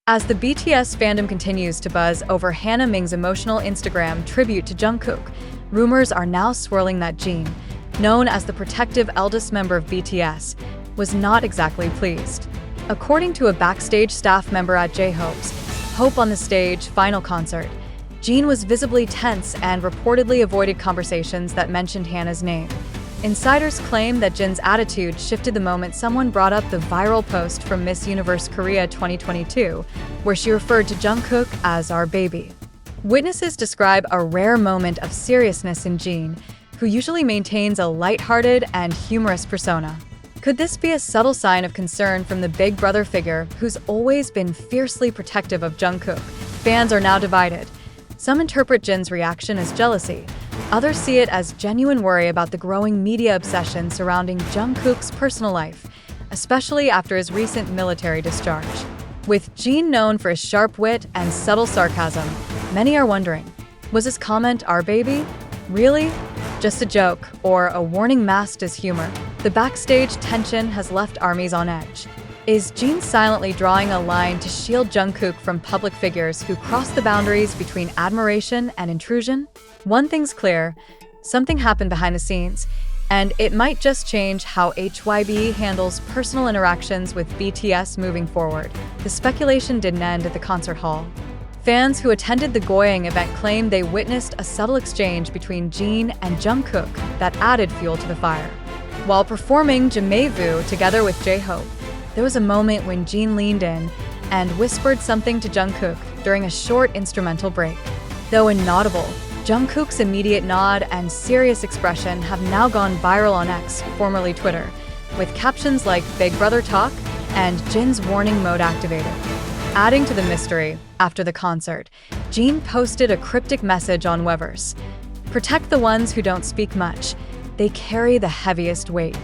As the BTS fandom continues to buzz over Hanna Ming's emotional Instagram tribute to Jungkook, rumors are now swirling that Jin, known as the protective eldest member of BTS, was not exactly pleased. According to a backstage staff member at J-Hope's Hope on the Stage final concert, Jin was visibly tense and reportedly avoided conversations that mentioned Hanna's name. Insiders claim that Jin's attitude shifted the moment someone brought up the viral post from Miss Universe Korea 2022, where she referred to Jungkook as "our baby." Witnesses describe a rare moment of seriousness in Jin, who usually maintains a lighthearted and humorous persona. Could this be a subtle sign of concern from the big brother figure who's always been fiercely protective of Jungkook? Fans are now divided. Some interpret Jin's reaction as jealousy. Others see it as genuine worry about the growing media obsession surrounding Jungkook's personal life, especially after his recent military discharge. With Jin known for his sharp wit and subtle sarcasm, many are wondering, was his comment "our baby" really just a joke or a warning masked as humor? The backstage tension has left armies on edge. Is Jin silently drawing a line to shield Jungkook from public figures who cross the boundaries between admiration and intrusion? One thing's clear, something happened behind the scenes, and it might just change how HYB handles personal interactions with BTS moving forward. The speculation didn't end at the concert hall. Fans who attended the Goyang event claimed they witnessed a subtle exchange between Jin and Jungkook that added fuel to the fire. While performing Vu together with J-Hope, there was a moment when Jin leaned in and whispered something to Jungkook during a short instrumental break. Though inaudible, Jungkook's immediate nod and serious expression have now gone viral on X, formerly Twitter, with captions like "Big Brother Talk" and "Jin's warning mode activated." Adding to the mystery, after the concert, Jin posted a cryptic message on Weverse: "Protect the ones who don't speak much. They carry the heaviest weight."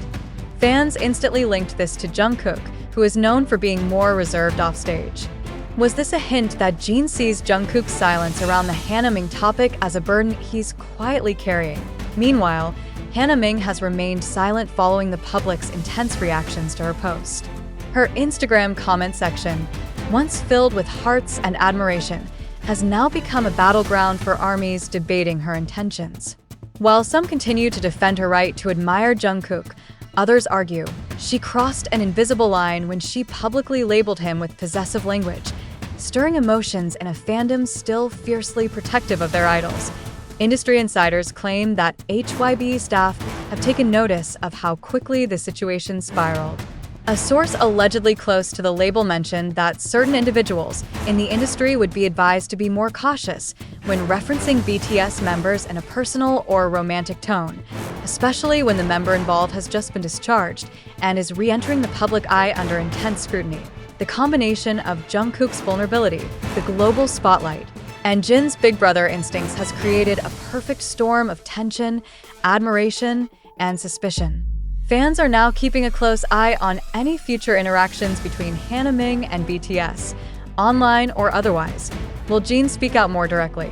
Fans instantly linked this to Jungkook, who is known for being more reserved offstage. Was this a hint that Jin sees Jungkook's silence around the Hanna Ming topic as a burden he's quietly carrying? Meanwhile, Hanna Ming has remained silent following the public's intense reactions to her post. Her Instagram comment section, once filled with hearts and admiration, has now become a battleground for armies debating her intentions. While some continue to defend her right to admire Jungkook, others argue she crossed an invisible line when she publicly labeled him with possessive language, stirring emotions in a fandom still fiercely protective of their idols. Industry insiders claim that HYB staff have taken notice of how quickly the situation spiraled. A source allegedly close to the label mentioned that certain individuals in the industry would be advised to be more cautious when referencing BTS members in a personal or romantic tone, especially when the member involved has just been discharged and is re-entering the public eye under intense scrutiny. The combination of Jungkook's vulnerability, the global spotlight, and Jin's big brother instincts has created a perfect storm of tension, admiration, and suspicion. Fans are now keeping a close eye on any future interactions between Hanna Ming and BTS, online or otherwise. Will Jin speak out more directly?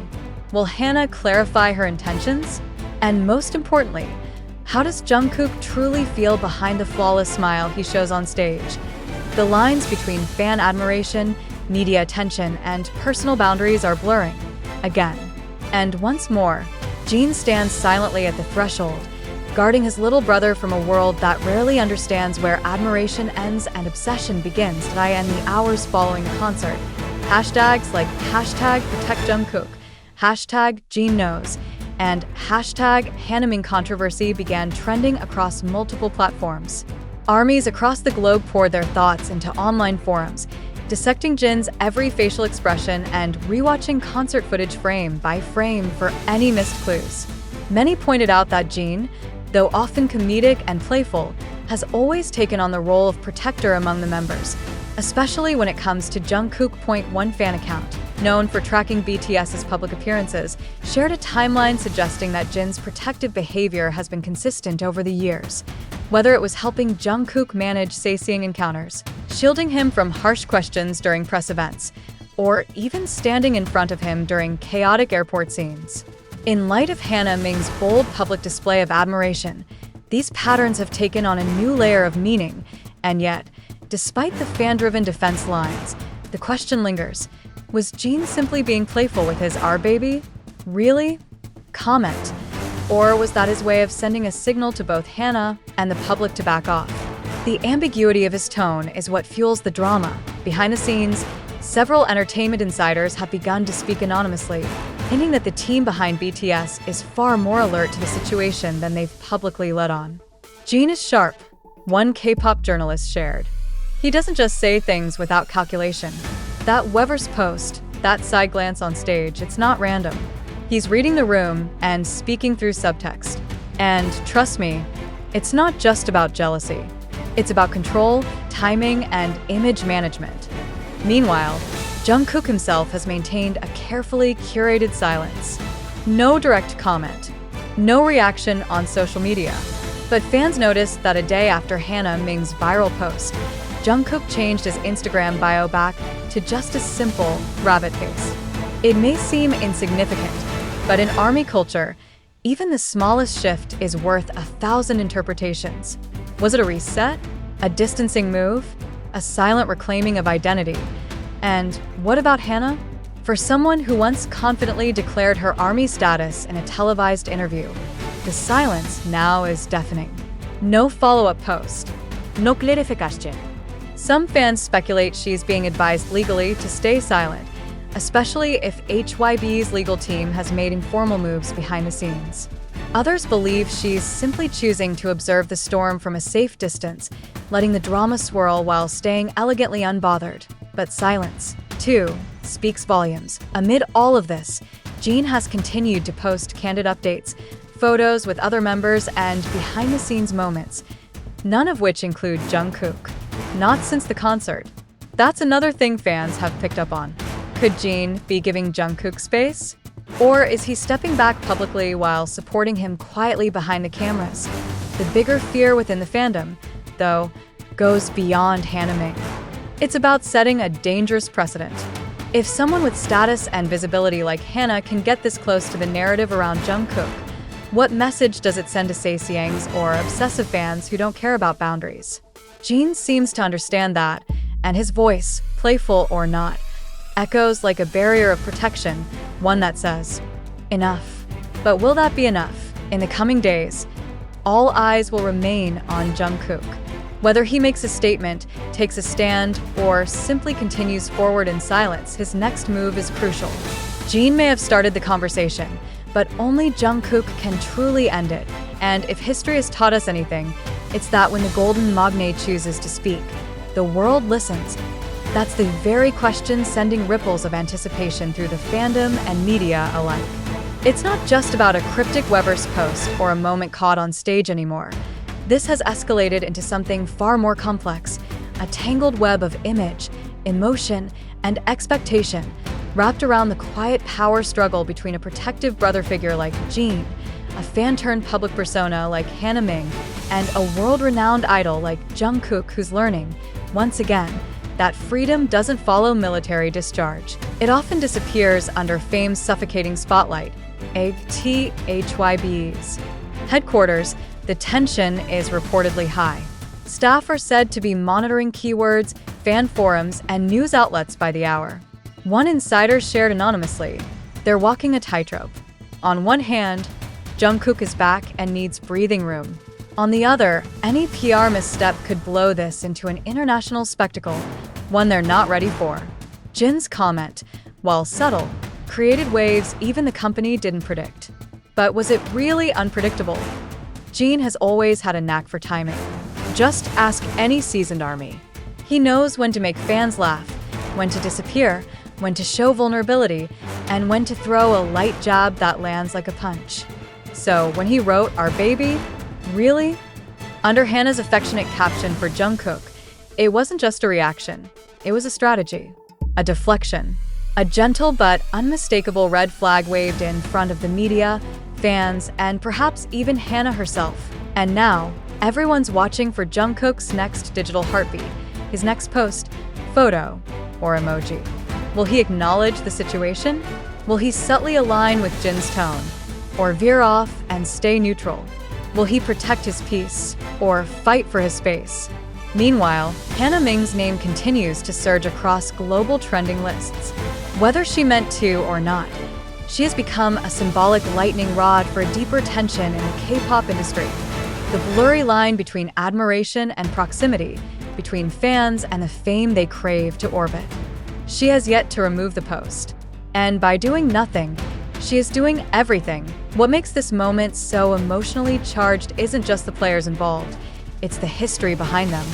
Will Hanna clarify her intentions? And most importantly, how does Jungkook truly feel behind the flawless smile he shows on stage? The lines between fan admiration, media attention, and personal boundaries are blurring. Again. And once more, Jin stands silently at the threshold, guarding his little brother from a world that rarely understands where admiration ends and obsession begins. In the hours following the concert, hashtags like #ProtectJungkook, #JinKnows, and #Hanna Ming controversy began trending across multiple platforms. Armies across the globe poured their thoughts into online forums, dissecting Jin's every facial expression and rewatching concert footage frame by frame for any missed clues. Many pointed out that Jin, though often comedic and playful, has always taken on the role of protector among the members, especially when it comes to Jungkook.1 fan account, known for tracking BTS's public appearances, shared a timeline suggesting that Jin's protective behavior has been consistent over the years. Whether it was helping Jungkook manage sightseeing encounters, shielding him from harsh questions during press events, or even standing in front of him during chaotic airport scenes. In light of Hanna Ming's bold public display of admiration, these patterns have taken on a new layer of meaning, and yet, despite the fan-driven defense lines, The question lingers. Was Jin simply being playful with his "our baby"? Really? Comment. Or was that his way of sending a signal to both Hanna and the public to back off? The ambiguity of his tone is what fuels the drama. Behind the scenes, several entertainment insiders have begun to speak anonymously, hinting that the team behind BTS is far more alert to the situation than they've publicly let on. Jin is sharp, one K-pop journalist shared. He doesn't just say things without calculation. That Weverse post, that side glance on stage, it's not random. He's reading the room and speaking through subtext. And trust me, it's not just about jealousy. It's about control, timing, and image management. Meanwhile, Jungkook himself has maintained a carefully curated silence. No direct comment, no reaction on social media. But fans noticed that a day after Hanna Ming's viral post, Jungkook changed his Instagram bio back to just a simple rabbit face. It may seem insignificant, but in ARMY culture, even the smallest shift is worth 1,000 interpretations. Was it a reset? A distancing move? A silent reclaiming of identity? And what about Hanna? For someone who once confidently declared her ARMY status in a televised interview, the silence now is deafening. No follow-up post. No clarificación. Some fans speculate she's being advised legally to stay silent, especially if HYB's legal team has made informal moves behind the scenes. Others believe she's simply choosing to observe the storm from a safe distance, letting the drama swirl while staying elegantly unbothered. But silence, too, speaks volumes. Amid all of this, Jin has continued to post candid updates, photos with other members, and behind-the-scenes moments, none of which include Jungkook. Not since the concert. That's another thing fans have picked up on. Could Jin be giving Jungkook space? Or is he stepping back publicly while supporting him quietly behind the cameras? The bigger fear within the fandom, though, goes beyond Hanna Ming. It's about setting a dangerous precedent. If someone with status and visibility like Hanna can get this close to the narrative around Jungkook, what message does it send to Seokjin's or obsessive fans who don't care about boundaries? Jin seems to understand that, and his voice, playful or not, echoes like a barrier of protection, one that says, enough. But will that be enough? In the coming days, all eyes will remain on Jungkook. Whether he makes a statement, takes a stand, or simply continues forward in silence, his next move is crucial. Jin may have started the conversation, but only Jungkook can truly end it. And if history has taught us anything, it's that when the golden magnate chooses to speak, the world listens. That's the very question sending ripples of anticipation through the fandom and media alike. It's not just about a cryptic Weverse post or a moment caught on stage anymore. This has escalated into something far more complex, a tangled web of image, emotion, and expectation wrapped around the quiet power struggle between a protective brother figure like Jin, a fan-turned-public persona like Hanna Ming, and a world-renowned idol like Jungkook, who's learning, once again, that freedom doesn't follow military discharge. It often disappears under fame's suffocating spotlight. HYB's headquarters, the tension is reportedly high. Staff are said to be monitoring keywords, fan forums, and news outlets by the hour. One insider shared anonymously, they're walking a tightrope. On one hand, Jungkook is back and needs breathing room. On the other, any PR misstep could blow this into an international spectacle, one they're not ready for. Jin's comment, while subtle, created waves even the company didn't predict. But was it really unpredictable? Jin has always had a knack for timing. Just ask any seasoned ARMY. He knows when to make fans laugh, when to disappear, when to show vulnerability, and when to throw a light jab that lands like a punch. So when he wrote "Our Baby," really? Under Hanna's affectionate caption for Jungkook, it wasn't just a reaction. It was a strategy, a deflection, a gentle but unmistakable red flag waved in front of the media, fans, and perhaps even Hanna herself. And now, everyone's watching for Jungkook's next digital heartbeat, his next post, photo, or emoji. Will he acknowledge the situation? Will he subtly align with Jin's tone, or veer off and stay neutral? Will he protect his peace, or fight for his space? Meanwhile, Hanna Ming's name continues to surge across global trending lists. Whether she meant to or not, she has become a symbolic lightning rod for a deeper tension in the K-pop industry. The blurry line between admiration and proximity, between fans and the fame they crave to orbit. She has yet to remove the post. And by doing nothing, she is doing everything. What makes this moment so emotionally charged isn't just the players involved, it's the history behind them.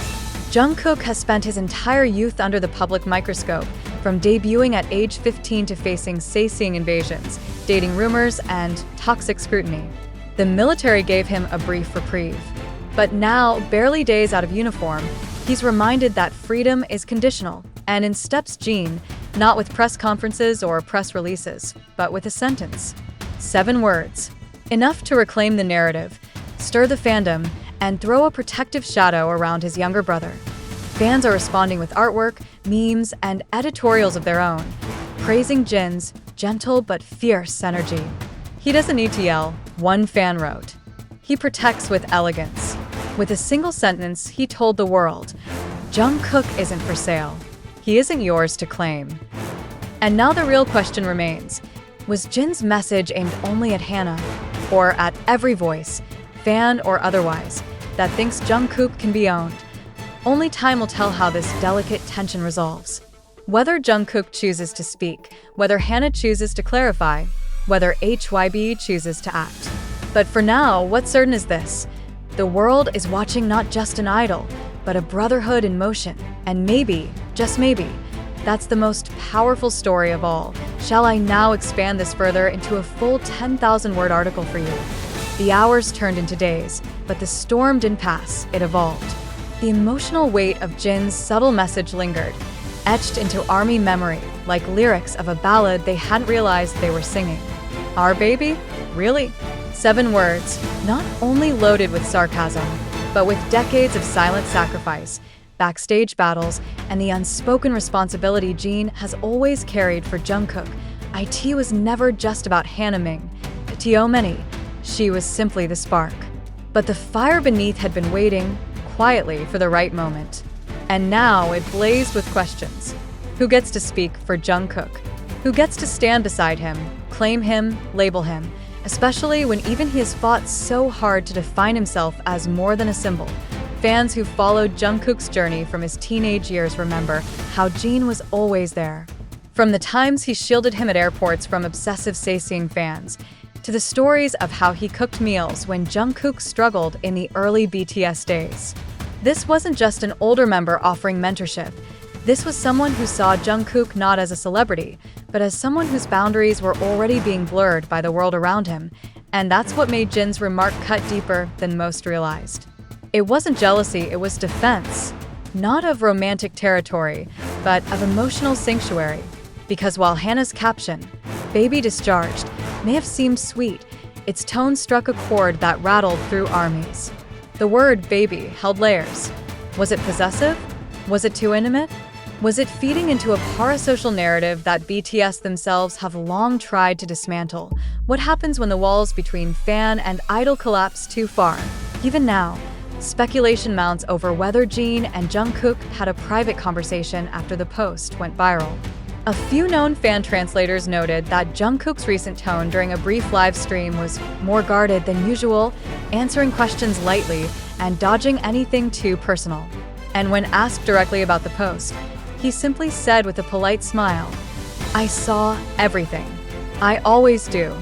Jungkook has spent his entire youth under the public microscope, from debuting at age 15 to facing Seokjin invasions, dating rumors, and toxic scrutiny. The military gave him a brief reprieve. But now, barely days out of uniform, he's reminded that freedom is conditional, and in steps Jin, not with press conferences or press releases, but with a sentence. 7 words. Enough to reclaim the narrative, stir the fandom, and throw a protective shadow around his younger brother. Fans are responding with artwork, memes, and editorials of their own, praising Jin's gentle but fierce energy. He doesn't need to yell, one fan wrote. He protects with elegance. With a single sentence, he told the world, Jungkook isn't for sale. He isn't yours to claim. And now the real question remains, was Jin's message aimed only at Hanna, or at every voice, fan or otherwise, that thinks Jungkook can be owned? Only time will tell how this delicate tension resolves. Whether Jungkook chooses to speak, whether Hanna chooses to clarify, whether HYB chooses to act. But for now, what's certain is this. The world is watching not just an idol, but a brotherhood in motion. And maybe, just maybe, that's the most powerful story of all. Shall I now expand this further into a full 10,000-word article for you? The hours turned into days, but the storm didn't pass, it evolved. The emotional weight of Jin's subtle message lingered, etched into ARMY memory like lyrics of a ballad they hadn't realized they were singing. Our baby? Really? 7 words, not only loaded with sarcasm, but with decades of silent sacrifice, backstage battles, and the unspoken responsibility Jin has always carried for Jungkook. IT was never just about Hanna Ming. To many, she was simply the spark. But the fire beneath had been waiting, quietly, for the right moment. And now it blazed with questions. Who gets to speak for Jungkook? Who gets to stand beside him, claim him, label him? Especially when even he has fought so hard to define himself as more than a symbol. Fans who followed Jungkook's journey from his teenage years remember how Jin was always there. From the times he shielded him at airports from obsessive Seokjin fans, to the stories of how he cooked meals when Jungkook struggled in the early BTS days. This wasn't just an older member offering mentorship. This was someone who saw Jungkook not as a celebrity, but as someone whose boundaries were already being blurred by the world around him. And that's what made Jin's remark cut deeper than most realized. It wasn't jealousy, it was defense. Not of romantic territory, but of emotional sanctuary. Because while Hanna's caption, "Baby Discharged," may have seemed sweet, its tone struck a chord that rattled through armies. The word baby held layers. Was it possessive? Was it too intimate? Was it feeding into a parasocial narrative that BTS themselves have long tried to dismantle? What happens when the walls between fan and idol collapse too far? Even now, speculation mounts over whether Jin and Jungkook had a private conversation after the post went viral. A few known fan translators noted that Jungkook's recent tone during a brief live stream was more guarded than usual, answering questions lightly and dodging anything too personal. And when asked directly about the post, he simply said with a polite smile, "I saw everything. I always do."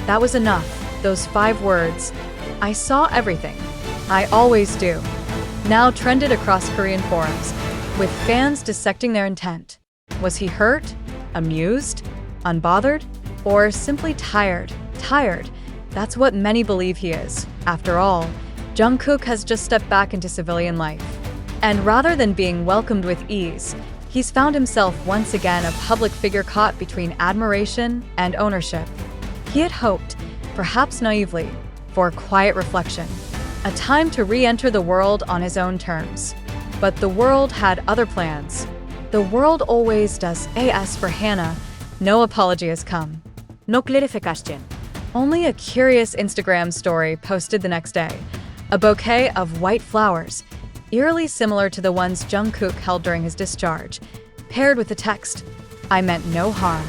That was enough, those 5 words. I saw everything. I always do. Now trended across Korean forums, with fans dissecting their intent. Was he hurt? Amused? Unbothered? Or simply tired? Tired. That's what many believe he is. After all, Jungkook has just stepped back into civilian life. And rather than being welcomed with ease, he's found himself once again a public figure caught between admiration and ownership. He had hoped, perhaps naively, for a quiet reflection, a time to re-enter the world on his own terms. But the world had other plans. The world always does. As for Hanna, no apology has come. No clarificación. Only a curious Instagram story posted the next day. A bouquet of white flowers. eerily similar to the ones Jungkook held during his discharge, paired with the text, "I meant no harm."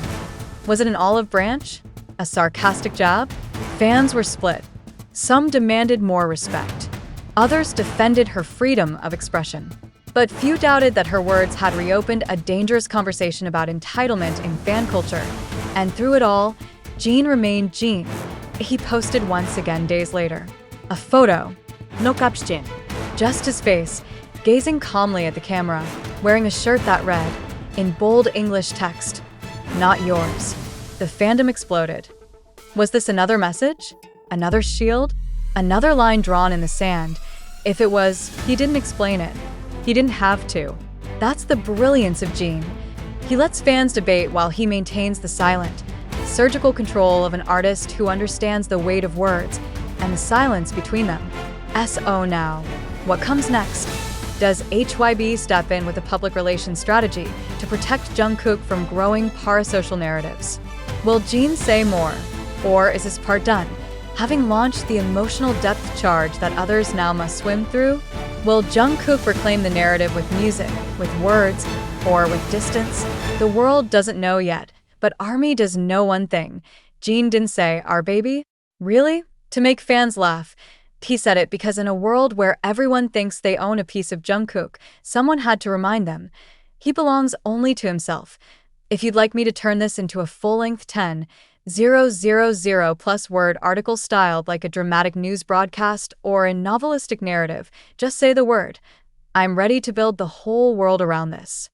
Was it an olive branch? A sarcastic jab? Fans were split. Some demanded more respect. Others defended her freedom of expression. But few doubted that her words had reopened a dangerous conversation about entitlement in fan culture. And through it all, Jin remained Jin. He posted once again days later. A photo. No caption. Just his face, gazing calmly at the camera, wearing a shirt that read, in bold English text, "Not yours." The fandom exploded. Was this another message? Another shield? Another line drawn in the sand? If it was, he didn't explain it. He didn't have to. That's the brilliance of Jin. He lets fans debate while he maintains the silent, surgical control of an artist who understands the weight of words and the silence between them. So now, what comes next? Does HYB step in with a public relations strategy to protect Jungkook from growing parasocial narratives? Will Jin say more? Or is his part done, having launched the emotional depth charge that others now must swim through? Will Jungkook reclaim the narrative with music, with words, or with distance? The world doesn't know yet, but ARMY does know one thing. Jin didn't say, "Our baby?" Really? To make fans laugh. He said it because in a world where everyone thinks they own a piece of Jungkook, someone had to remind them. He belongs only to himself. If you'd like me to turn this into a full-length 10,000 plus word article styled like a dramatic news broadcast or a novelistic narrative, just say the word. I'm ready to build the whole world around this.